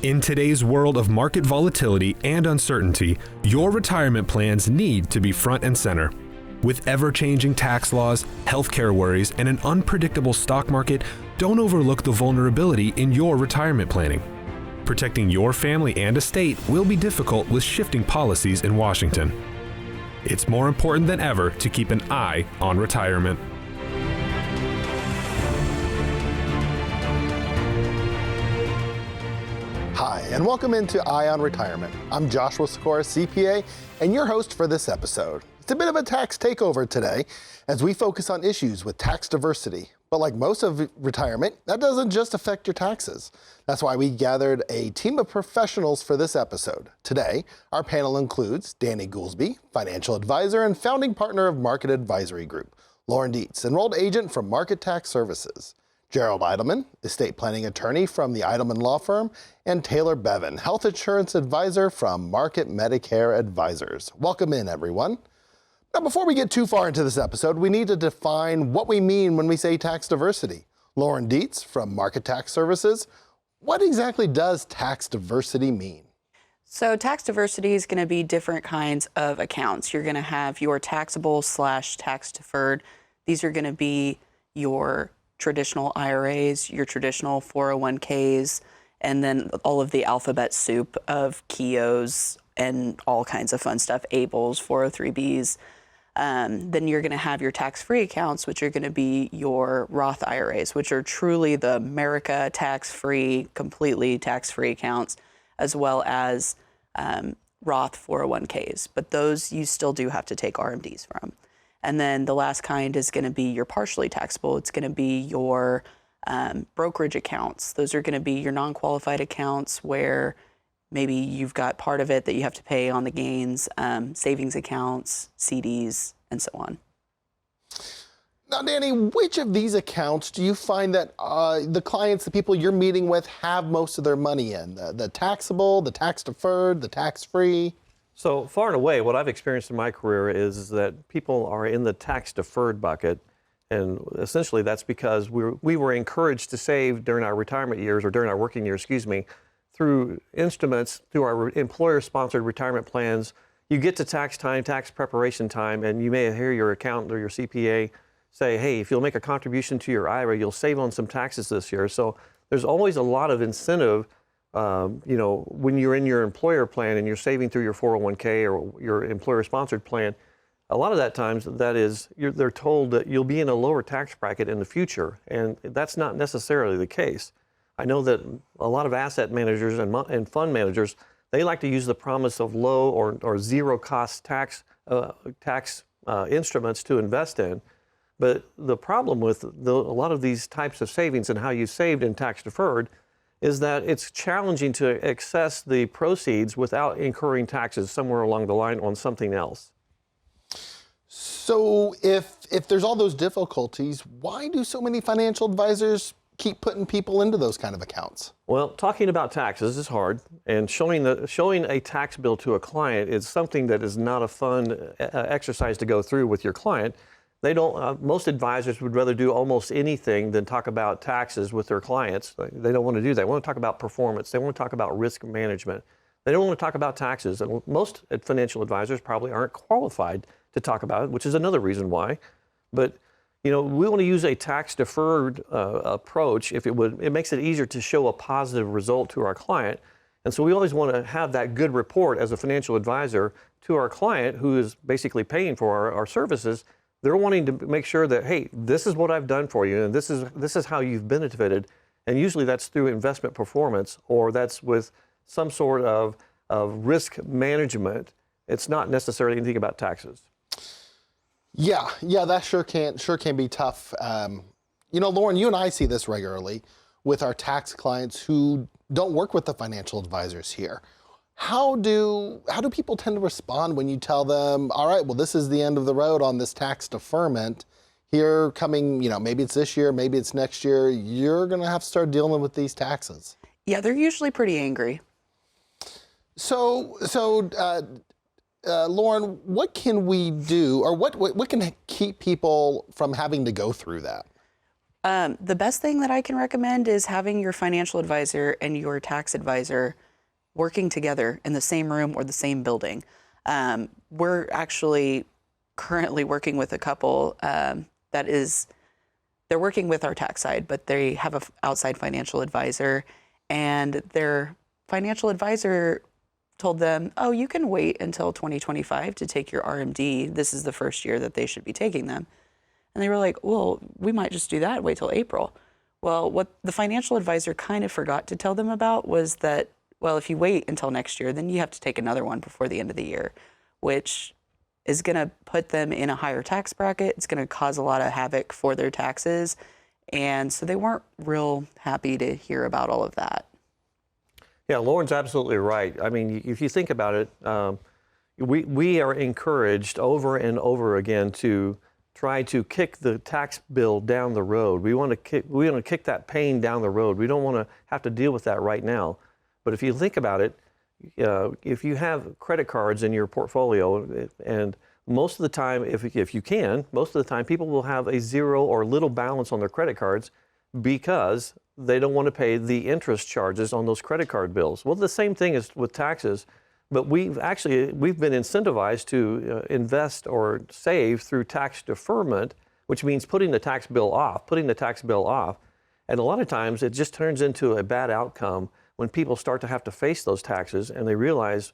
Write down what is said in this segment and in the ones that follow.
In today's world of market volatility and uncertainty, your retirement plans need to be front and center. With ever-changing tax laws, healthcare worries, and an unpredictable stock market, don't overlook the vulnerability in your retirement planning. Protecting your family and estate will be difficult with shifting policies in Washington. It's more important than ever to keep an eye on retirement. Hi, and welcome into Eye on Retirement. I'm Joshua Cicora, CPA, and your host for this episode. It's a bit of a tax takeover today as we focus on issues with tax diversity. But like most of retirement, that doesn't just affect your taxes. That's why we gathered a team of professionals for this episode. Today, our panel includes Danny Goolsby, financial advisor and founding partner of Market Advisory Group, Lauren Dietz, enrolled agent from Market Tax Services, Gerald Eidelman, estate planning attorney from the Eidelman Law Firm, and Taylor Bevan, health insurance advisor from Market Medicare Advisors. Welcome in, everyone. Now, before we get too far into this episode, we need to define what we mean when we say tax diversity. Lauren Dietz from Market Tax Services, what exactly does tax diversity mean? So tax diversity is going to be different kinds of accounts. You're going to have your taxable / tax deferred. These are going to be your traditional IRAs, your traditional 401ks, and then all of the alphabet soup of KEOs and all kinds of fun stuff, ABLEs, 403bs. Then you're going to have your tax-free accounts, which are going to be your Roth IRAs, which are truly the America tax-free, completely tax-free accounts, as well as Roth 401ks. But those you still do have to take RMDs from. And then the last kind is going to be your partially taxable. It's going to be your brokerage accounts. Those are going to be your non-qualified accounts where maybe you've got part of it that you have to pay on the gains, savings accounts, CDs, and so on. Now, Danny, which of these accounts do you find that the clients, the people you're meeting with, have most of their money in? The taxable, the tax deferred, the tax-free? So far and away, what I've experienced in my career is that people are in the tax deferred bucket. And essentially that's because we were encouraged to save during our retirement years, or during our working years, through instruments, through our employer-sponsored retirement plans. You get to tax time, tax preparation time, and you may hear your accountant or your CPA say, hey, if you'll make a contribution to your IRA, you'll save on some taxes this year. So there's always a lot of incentive when you're in your employer plan and you're saving through your 401k or your employer-sponsored plan. A lot of that times, they're told that you'll be in a lower tax bracket in the future, and that's not necessarily the case. I know that a lot of asset managers and fund managers, they like to use the promise of low or zero cost tax instruments to invest in. But the problem with a lot of these types of savings and how you saved in tax deferred is that it's challenging to access the proceeds without incurring taxes somewhere along the line on something else. So if there's all those difficulties, why do so many financial advisors keep putting people into those kind of accounts? Well, talking about taxes is hard, and showing a tax bill to a client is something that is not a fun exercise to go through with your client. They don't. Most advisors would rather do almost anything than talk about taxes with their clients. They don't want to do that. They want to talk about performance. They want to talk about risk management. They don't want to talk about taxes. And most financial advisors probably aren't qualified to talk about it, which is another reason why. But we want to use a tax-deferred approach. It makes it easier to show a positive result to our client. And so we always want to have that good report as a financial advisor to our client who is basically paying for our services. They're wanting to make sure that, hey, this is what I've done for you, and this is how you've benefited. And usually that's through investment performance, or that's with some sort of risk management. It's not necessarily anything about taxes. Yeah, that sure can be tough. Lauren, you and I see this regularly with our tax clients who don't work with the financial advisors here. How do people tend to respond when you tell them, all right, well, this is the end of the road on this tax deferment here coming, maybe it's this year, maybe it's next year, you're going to have to start dealing with these taxes? Yeah, they're usually pretty angry. So Lauren, what can we do, or what can keep people from having to go through that? The best thing that I can recommend is having your financial advisor and your tax advisor working together in the same room or the same building. We're actually currently working with a couple they're working with our tax side, but they have an outside financial advisor, and their financial advisor told them, oh, you can wait until 2025 to take your RMD. This is the first year that they should be taking them. And they were like, well, we might just do that, wait till April. Well, what the financial advisor kind of forgot to tell them about was that, well, if you wait until next year, then you have to take another one before the end of the year, which is going to put them in a higher tax bracket. It's going to cause a lot of havoc for their taxes. And so they weren't real happy to hear about all of that. Yeah, Lauren's absolutely right. I mean, if you think about it, we are encouraged over and over again to try to kick the tax bill down the road. We want to kick that pain down the road. We don't want to have to deal with that right now. But if you think about it, if you have credit cards in your portfolio, and most of the time, if you can, most of the time people will have a zero or little balance on their credit cards because they don't want to pay the interest charges on those credit card bills. Well, the same thing is with taxes, but we've been incentivized to invest or save through tax deferment, which means putting the tax bill off. And a lot of times it just turns into a bad outcome when people start to have to face those taxes, and they realize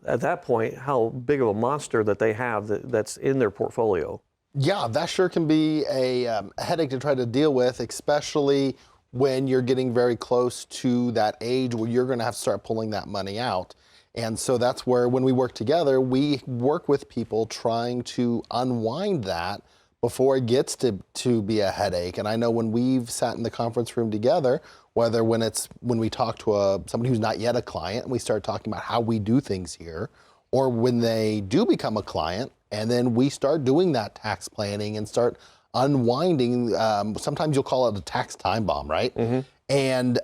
at that point how big of a monster that they have that's in their portfolio. Yeah, that sure can be a headache to try to deal with, especially when you're getting very close to that age where you're going to have to start pulling that money out. And so that's where, when we work together, we work with people trying to unwind that before it gets to be a headache. And I know when we've sat in the conference room together, whether when we talk to somebody who's not yet a client and we start talking about how we do things here, or when they do become a client and then we start doing that tax planning and start unwinding, sometimes you'll call it a tax time bomb, right? Mm-hmm. And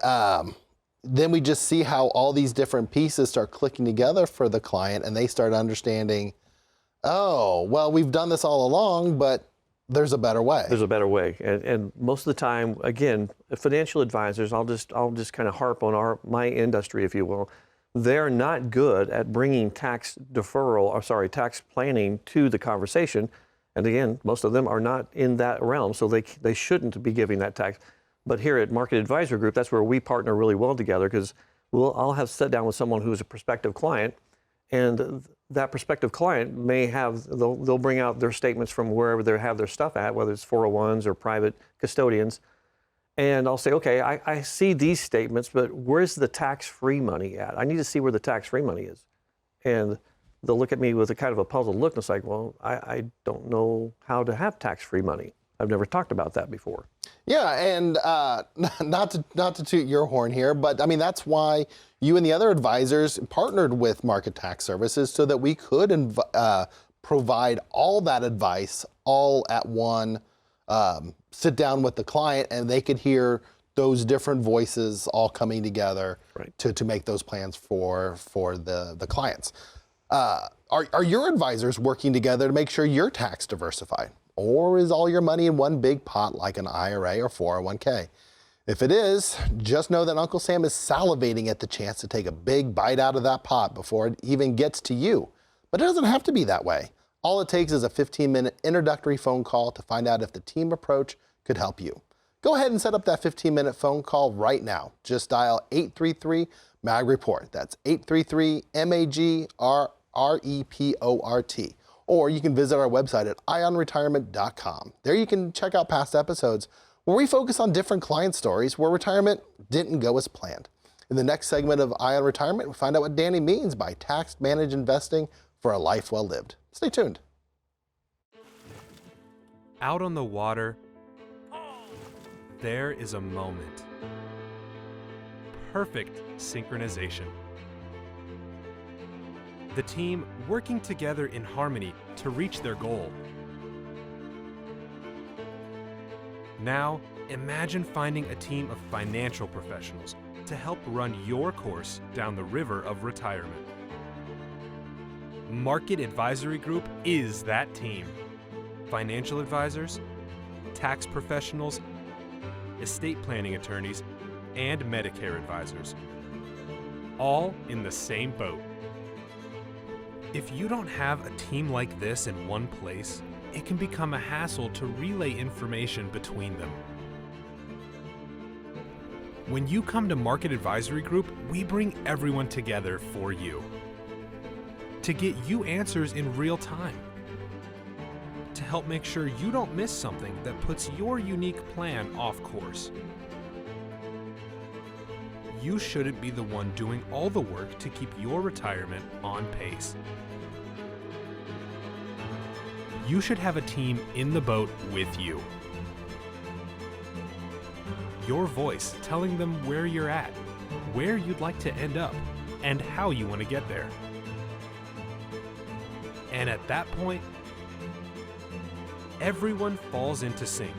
then we just see how all these different pieces start clicking together for the client, and they start understanding, oh, well, we've done this all along, but there's a better way. There's a better way. And most of the time, again, financial advisors, I'll just kind of harp on my industry, if you will. They're not good at bringing tax planning to the conversation. And again, most of them are not in that realm, so they shouldn't be giving that tax. But here at Market Advisor Group, that's where we partner really well together, because I'll have sit down with someone who's a prospective client, and that prospective client they'll bring out their statements from wherever they have their stuff at, whether it's 401s or private custodians. And I'll say, okay, I see these statements, but where's the tax-free money at? I need to see where the tax-free money is. And they'll look at me with a kind of a puzzled look, and it's like, well, I don't know how to have tax-free money. I've never talked about that before. Yeah, and not to toot your horn here, but I mean, that's why you and the other advisors partnered with Market Tax Services, so that we could provide all that advice all at one sit down with the client, and they could hear those different voices all coming together, right, to make those plans for the clients. Are your advisors working together to make sure you're tax diversified? Or is all your money in one big pot like an IRA or 401k? If it is, just know that Uncle Sam is salivating at the chance to take a big bite out of that pot before it even gets to you. But it doesn't have to be that way. All it takes is a 15-minute introductory phone call to find out if the team approach could help you. Go ahead and set up that 15-minute phone call right now. Just dial 833-MAG-REPORT. That's 833-MAG-REPORT. Or you can visit our website at ionretirement.com. There you can check out past episodes where we focus on different client stories where retirement didn't go as planned. In the next segment of Ion Retirement, we'll find out what Danny means by tax-managed investing for a life well lived. Stay tuned. Out on the water, there is a moment. Perfect synchronization. The team working together in harmony to reach their goal. Now, imagine finding a team of financial professionals to help run your course down the river of retirement. Market Advisory Group is that team. Financial advisors, tax professionals, estate planning attorneys, and Medicare advisors. All in the same boat. If you don't have a team like this in one place, it can become a hassle to relay information between them. When you come to Market Advisory Group, we bring everyone together for you. To get you answers in real time. To help make sure you don't miss something that puts your unique plan off course. You shouldn't be the one doing all the work to keep your retirement on pace. You should have a team in the boat with you. Your voice telling them where you're at, where you'd like to end up, and how you want to get there. And at that point, everyone falls into sync,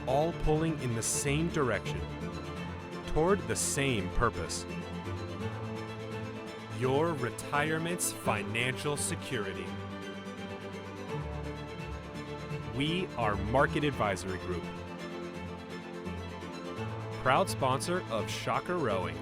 all pulling in the same direction, toward the same purpose. Your retirement's financial security. We are Market Advisory Group, proud sponsor of Shocker Rowing.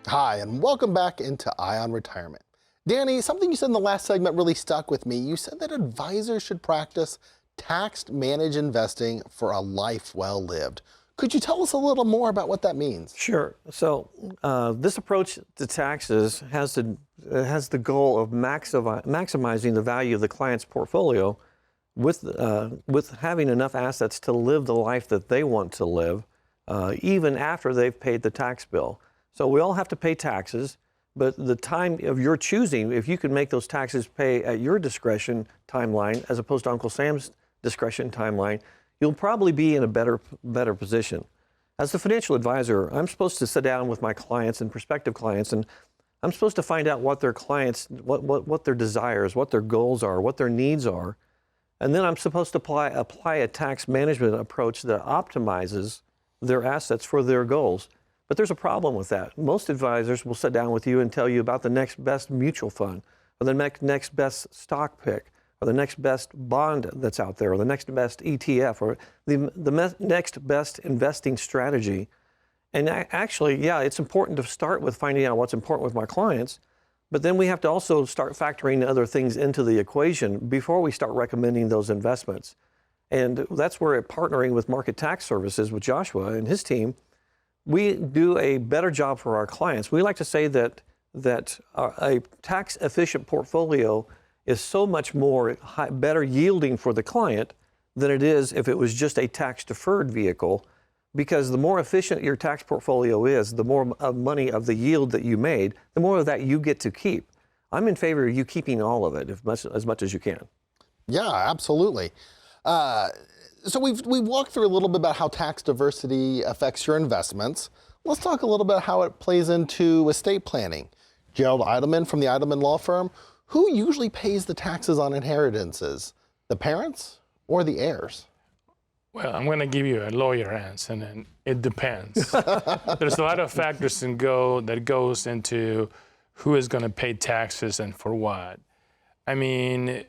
Hi, and welcome back into Eye on Retirement. Danny, something you said in the last segment really stuck with me. You said that advisors should practice taxed managed investing for a life well lived. Could you tell us a little more about what that means? Sure. So this approach to taxes has the goal of maximizing the value of the client's portfolio with having enough assets to live the life that they want to live, even after they've paid the tax bill. So we all have to pay taxes, but the time of your choosing, if you can make those taxes pay at your discretion timeline, as opposed to Uncle Sam's discretion timeline, you'll probably be in a better position. As the financial advisor, I'm supposed to sit down with my clients and prospective clients, and I'm supposed to find out what their clients, what their desires, what their goals are, what their needs are. And then I'm supposed to apply a tax management approach that optimizes their assets for their goals. But there's a problem with that. Most advisors will sit down with you and tell you about the next best mutual fund, or the next best stock pick, or the next best bond that's out there, or the next best ETF, or the next best investing strategy. And actually, yeah, it's important to start with finding out what's important with my clients, but then we have to also start factoring other things into the equation before we start recommending those investments. And that's where partnering with Market Tax Services with Joshua and his team, we do a better job for our clients. We like to say that a tax-efficient portfolio is so much better yielding for the client than it is if it was just a tax-deferred vehicle, because the more efficient your tax portfolio is, the more money of the yield that you made, the more of that you get to keep. I'm in favor of you keeping all of it as much as you can. Yeah, absolutely. So we've walked through a little bit about how tax diversity affects your investments. Let's talk a little bit how it plays into estate planning. Gerald Eidelman from the Eidelman Law Firm, who usually pays the taxes on inheritances, the parents or the heirs? Well, I'm going to give you a lawyer answer, and it depends. There's a lot of factors that goes into who is going to pay taxes and for what. I mean,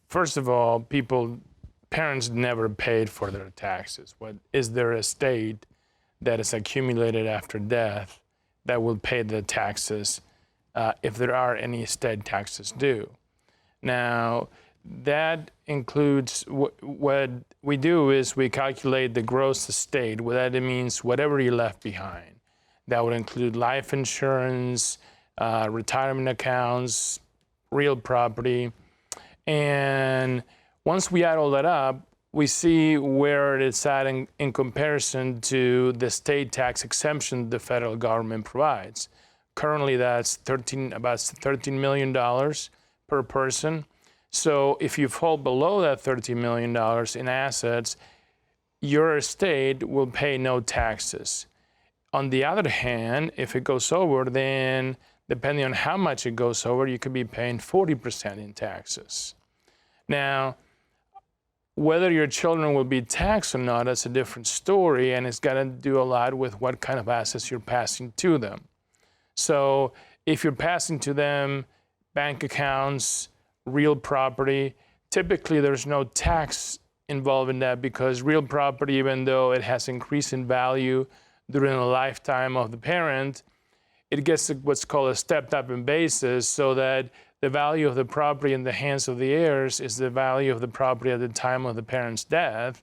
first of all, parents never paid for their taxes. What is their estate that is accumulated after death that will pay the taxes if there are any estate taxes due? Now, that includes what we do is we calculate the gross estate. What that means, whatever you left behind. That would include life insurance, retirement accounts, real property, and once we add all that up, we see where it's at in comparison to the state tax exemption the federal government provides. Currently, that's about $13 million per person. So if you fall below that $13 million in assets, your estate will pay no taxes. On the other hand, if it goes over, then depending on how much it goes over, you could be paying 40% in taxes. Now, whether your children will be taxed or not, that's a different story, and it's got to do a lot with what kind of assets you're passing to them. So if you're passing to them bank accounts, real property, typically there's no tax involved in that, because real property, even though it has increased in value during the lifetime of the parent, it gets what's called a stepped up in basis, so that the value of the property in the hands of the heirs is the value of the property at the time of the parent's death.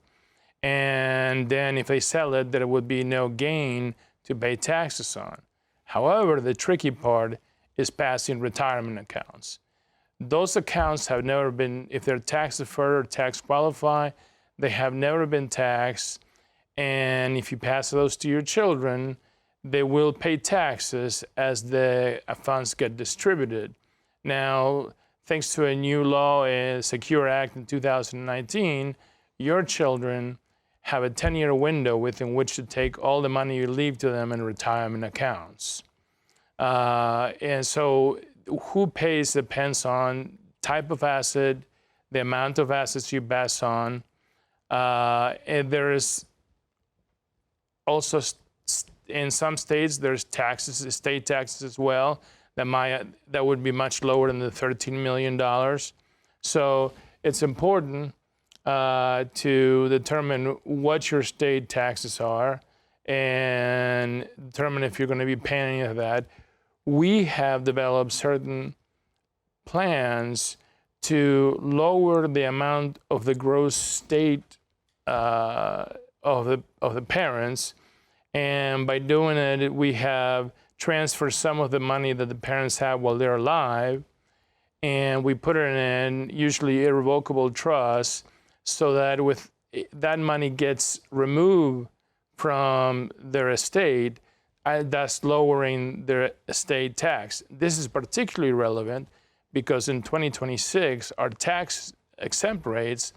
And then if they sell it, there would be no gain to pay taxes on. However, the tricky part is passing retirement accounts. Those accounts have never been, if they're tax deferred or tax qualify, they have never been taxed. And if you pass those to your children, they will pay taxes as the funds get distributed. Now, thanks to a new law, Secure Act in 2019, your children have a 10-year window within which to take all the money you leave to them in retirement accounts. And so who pays depends on type of asset, the amount of assets you pass on, and there is also in some states there's taxes, state taxes as well, that would be much lower than the $13 million. So it's important to determine what your state taxes are and determine if you're going to be paying any of that. We have developed certain plans to lower the amount of the gross state of the parents, and by doing it, we have transferred some of the money that the parents have while they're alive, and we put it in usually irrevocable trust, so that with that money gets removed from their estate, thus lowering their estate tax. This is particularly relevant because in 2026, our tax exempt rates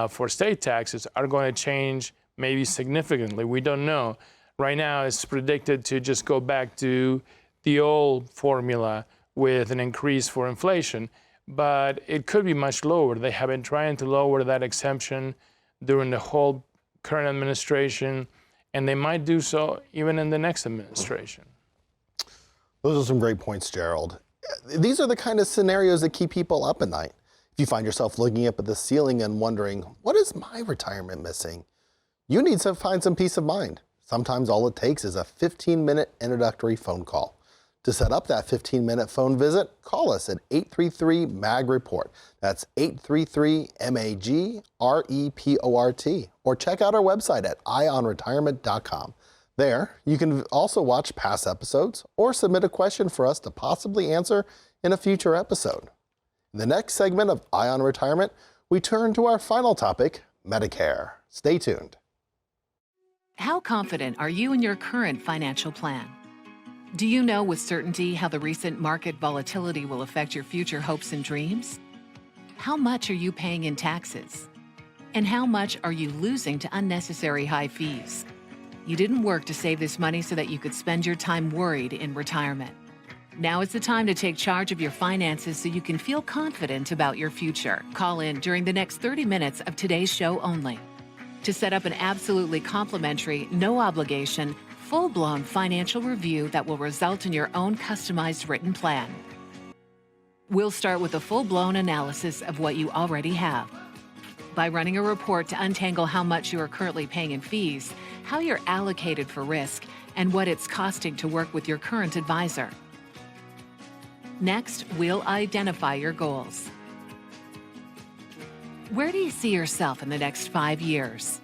for state taxes are going to change maybe significantly. We don't know. Right now, it's predicted to just go back to the old formula with an increase for inflation, but it could be much lower. They have been trying to lower that exemption during the whole current administration, and they might do so even in the next administration. Those are some great points, Gerald. These are the kind of scenarios that keep people up at night. If you find yourself looking up at the ceiling and wondering, what is my retirement missing? You need to find some peace of mind. Sometimes all it takes is a 15-minute introductory phone call. To set up that 15-minute phone visit, call us at 833-MAG-REPORT. That's 833-MAG-REPORT. Or check out our website at ionretirement.com. There, you can also watch past episodes or submit a question for us to possibly answer in a future episode. In the next segment of Eye on Retirement, we turn to our final topic, Medicare. Stay tuned. How confident are you in your current financial plan? Do you know with certainty how the recent market volatility will affect your future hopes and dreams? How much are you paying in taxes? And how much are you losing to unnecessary high fees? You didn't work to save this money so that you could spend your time worried in retirement. Now is the time to take charge of your finances so you can feel confident about your future. Call in during the next 30 minutes of today's show only to set up an absolutely complimentary, no obligation, full-blown financial review that will result in your own customized written plan. We'll start with a full-blown analysis of what you already have by running a report to untangle how much you are currently paying in fees, how you're allocated for risk, and what it's costing to work with your current advisor. Next, we'll identify your goals. Where do you see yourself in the next 5 years?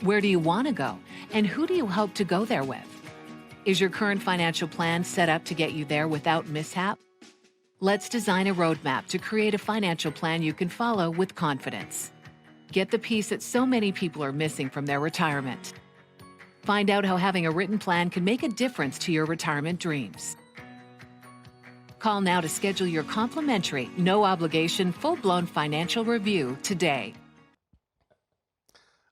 Where do you want to go, and who do you hope to go there with? Is your current financial plan set up to get you there without mishap? Let's design a roadmap to create a financial plan you can follow with confidence. Get the piece that so many people are missing from their retirement. Find out how having a written plan can make a difference to your retirement dreams. Call now to schedule your complimentary, no-obligation, full-blown financial review today.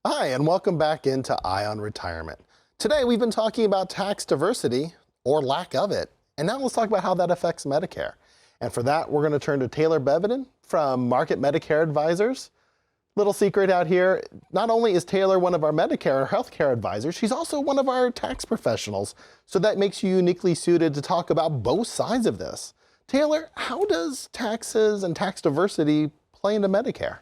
Hi, and welcome back into Eye on Retirement. Today, we've been talking about tax diversity, or lack of it, and now let's talk about how that affects Medicare. And for that, we're going to turn to Taylor Beveton from Market Medicare Advisors. Little secret out here, not only is Taylor one of our Medicare or healthcare advisors, she's also one of our tax professionals. So that makes you uniquely suited to talk about both sides of this. Taylor, how does taxes and tax diversity play into Medicare?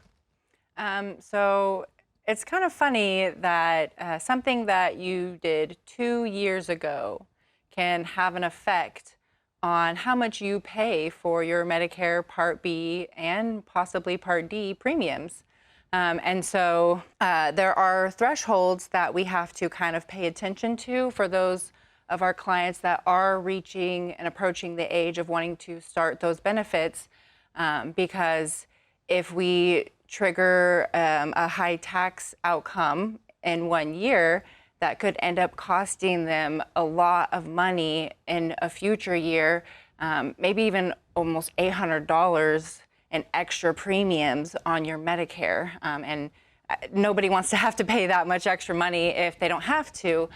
So it's kind of funny that something that you did 2 years ago can have an effect on how much you pay for your Medicare Part B and possibly Part D premiums. And so there are thresholds that we have to kind of pay attention to for those of our clients that are reaching and approaching the age of wanting to start those benefits, because if we trigger a high tax outcome in 1 year, that could end up costing them a lot of money in a future year, maybe even almost $800 in extra premiums on your Medicare. And nobody wants to have to pay that much extra money if they don't have to.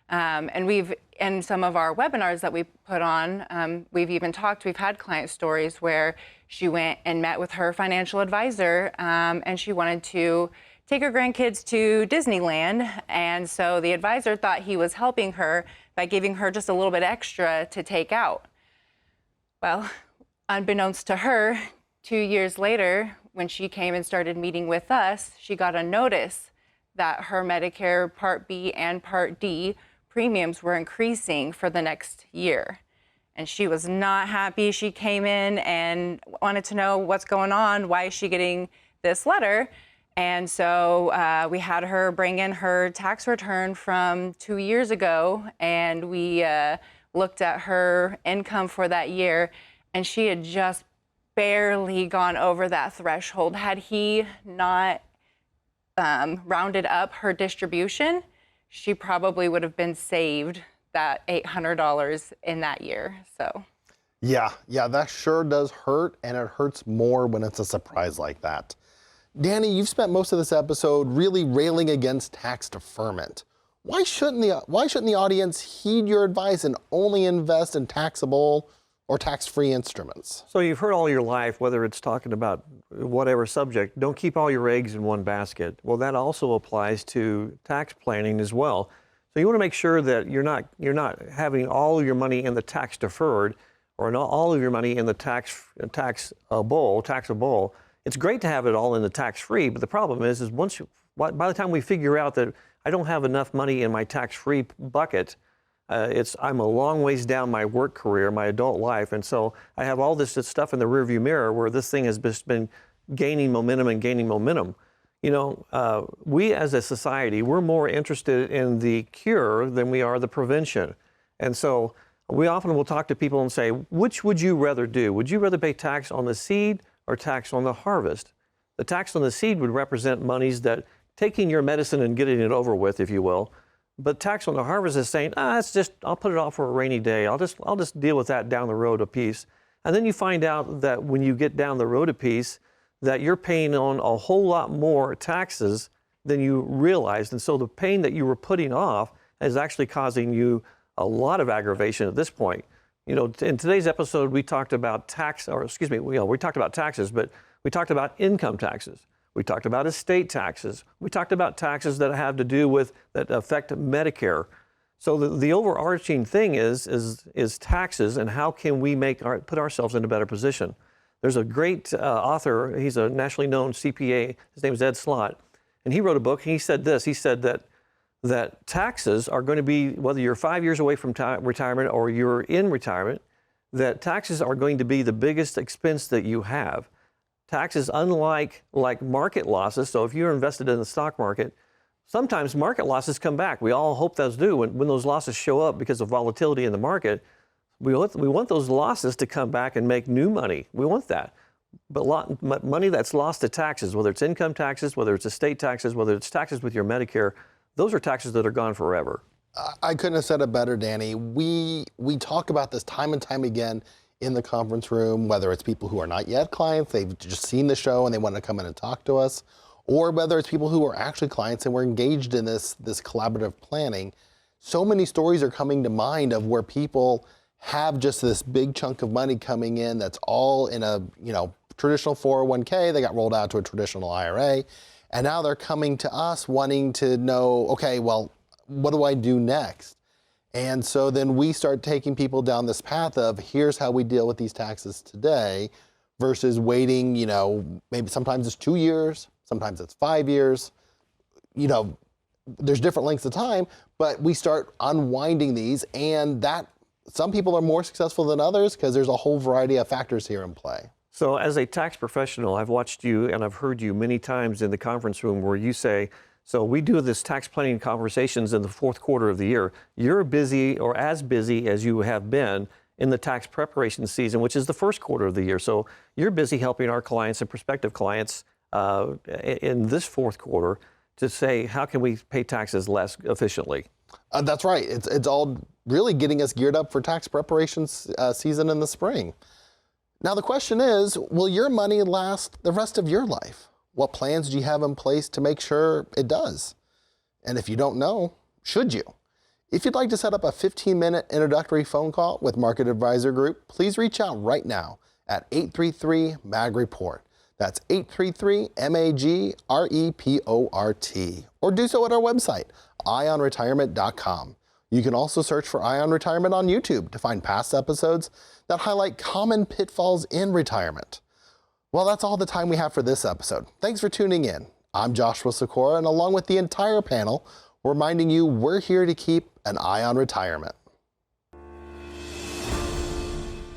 And we've, in some of our webinars that we put on, we've had client stories where she went and met with her financial advisor, and she wanted to take her grandkids to Disneyland. And so the advisor thought he was helping her by giving her just a little bit extra to take out. Well, unbeknownst to her, 2 years later, when she came and started meeting with us, she got a notice that her Medicare Part B and Part D premiums were increasing for the next year. And she was not happy. She came in and wanted to know what's going on, why is she getting this letter? And so we had her bring in her tax return from 2 years ago, and we looked at her income for that year, and she had just barely gone over that threshold. Had he not rounded up her distribution, she probably would have been saved that $800 in that year. So. Yeah, that sure does hurt, and it hurts more when it's a surprise like that. Danny, you've spent most of this episode really railing against tax deferment. Why shouldn't the audience heed your advice and only invest in taxable or tax-free instruments? So you've heard all your life, whether it's talking about whatever subject, don't keep all your eggs in one basket. Well, that also applies to tax planning as well. So you want to make sure that you're not having all of your money in the tax deferred or not all of your money in the taxable. It's great to have it all in the tax-free, but the problem is by the time we figure out that I don't have enough money in my tax-free bucket, I'm a long ways down my work career, my adult life, and so I have all this stuff in the rearview mirror where this thing has just been gaining momentum. You know, we as a society, we're more interested in the cure than we are the prevention. And so we often will talk to people and say, which would you rather do? Would you rather pay tax on the seed or tax on the harvest? The tax on the seed would represent monies that taking your medicine and getting it over with, if you will. But tax on the harvest is saying, I'll put it off for a rainy day. I'll just deal with that down the road a piece. And then you find out that when you get down the road a piece, that you're paying on a whole lot more taxes than you realized. And so the pain that you were putting off is actually causing you a lot of aggravation at this point. You know, in today's episode, we talked about we talked about taxes, but we talked about income taxes. We talked about estate taxes. We talked about taxes that have to do with, that affect Medicare. So the overarching thing is taxes and how can we put ourselves in a better position. There's a great author, he's a nationally known CPA, his name is Ed Slott, and he wrote a book, and he said this, he said that taxes are going to be, whether you're 5 years away from retirement or you're in retirement, that taxes are going to be the biggest expense that you have. Taxes, unlike market losses, so if you're invested in the stock market, sometimes market losses come back. We all hope those do. When those losses show up because of volatility in the market, we want those losses to come back and make new money. We want that. But money that's lost to taxes, whether it's income taxes, whether it's estate taxes, whether it's taxes with your Medicare, those are taxes that are gone forever. I couldn't have said it better, Danny. We talk about this time and time again in the conference room, whether it's people who are not yet clients, they've just seen the show and they want to come in and talk to us, or whether it's people who are actually clients and we're engaged in this collaborative planning. So many stories are coming to mind of where people have just this big chunk of money coming in that's all in a traditional 401k. They got rolled out to a traditional IRA. And now they're coming to us wanting to know, okay, well, what do I do next? And so then we start taking people down this path of here's how we deal with these taxes today versus waiting, maybe sometimes it's 2 years, sometimes it's 5 years. There's different lengths of time, but we start unwinding these, and that some people are more successful than others because there's a whole variety of factors here in play. So as a tax professional, I've watched you and I've heard you many times in the conference room where you say, so we do this tax planning conversations in the fourth quarter of the year. You're busy or as busy as you have been in the tax preparation season, which is the first quarter of the year. So you're busy helping our clients and prospective clients in this fourth quarter to say, how can we pay taxes less efficiently? That's right. It's all really getting us geared up for tax preparation season in the spring. Now the question is, will your money last the rest of your life? What plans do you have in place to make sure it does? And if you don't know, should you? If you'd like to set up a 15-minute introductory phone call with Market Advisor Group, please reach out right now at 833-MAG-REPORT. That's 833-MAG-REPORT. Or do so at our website, ionretirement.com. You can also search for Ion Retirement on YouTube to find past episodes that highlight common pitfalls in retirement. Well, that's all the time we have for this episode. Thanks for tuning in. I'm Joshua Cicora, and along with the entire panel, we're reminding you we're here to keep an eye on retirement.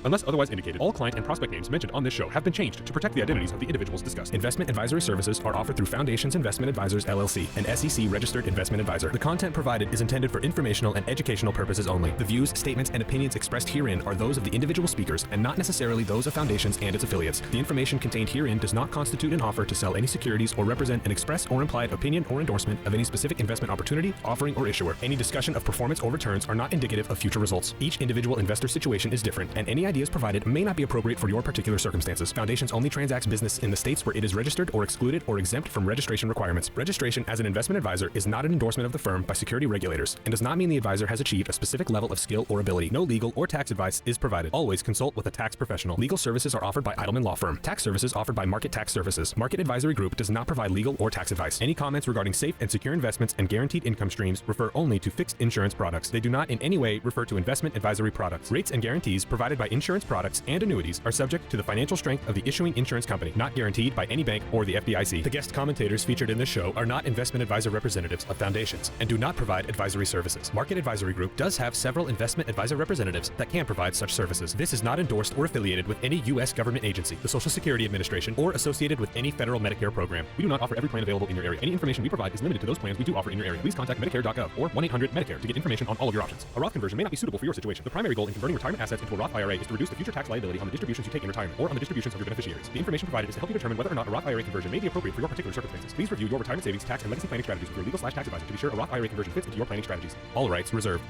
Unless otherwise indicated, all client and prospect names mentioned on this show have been changed to protect the identities of the individuals discussed. Investment advisory services are offered through Foundations Investment Advisors LLC, an SEC-registered investment advisor. The content provided is intended for informational and educational purposes only. The views, statements, and opinions expressed herein are those of the individual speakers and not necessarily those of Foundations and its affiliates. The information contained herein does not constitute an offer to sell any securities or represent an express or implied opinion or endorsement of any specific investment opportunity, offering, or issuer. Any discussion of performance or returns are not indicative of future results. Each individual investor situation is different, and any ideas provided may not be appropriate for your particular circumstances. Foundations only transacts business in the states where it is registered or excluded or exempt from registration requirements. Registration as an investment advisor is not an endorsement of the firm by security regulators and does not mean the advisor has achieved a specific level of skill or ability. No legal or tax advice is provided. Always consult with a tax professional. Legal services are offered by Eidelman Law Firm. Tax services offered by Market Tax Services. Market Advisory Group does not provide legal or tax advice. Any comments regarding safe and secure investments and guaranteed income streams refer only to fixed insurance products. They do not in any way refer to investment advisory products. Rates and guarantees provided by insurance products and annuities are subject to the financial strength of the issuing insurance company, not guaranteed by any bank or the FDIC. The guest commentators featured in this show are not investment advisor representatives of Foundations and do not provide advisory services. Market Advisory Group does have several investment advisor representatives that can provide such services. This is not endorsed or affiliated with any U.S. government agency, the Social Security Administration, or associated with any federal Medicare program. We do not offer every plan available in your area. Any information we provide is limited to those plans we do offer in your area. Please contact Medicare.gov or 1-800-MEDICARE to get information on all of your options. A Roth conversion may not be suitable for your situation. The primary goal in converting retirement assets into a Roth IRA is to reduce the future tax liability on the distributions you take in retirement or on the distributions of your beneficiaries. The information provided is to help you determine whether or not a Roth IRA conversion may be appropriate for your particular circumstances. Please review your retirement savings, tax, and legacy planning strategies with your legal/tax advisor to be sure a Roth IRA conversion fits into your planning strategies. All rights reserved.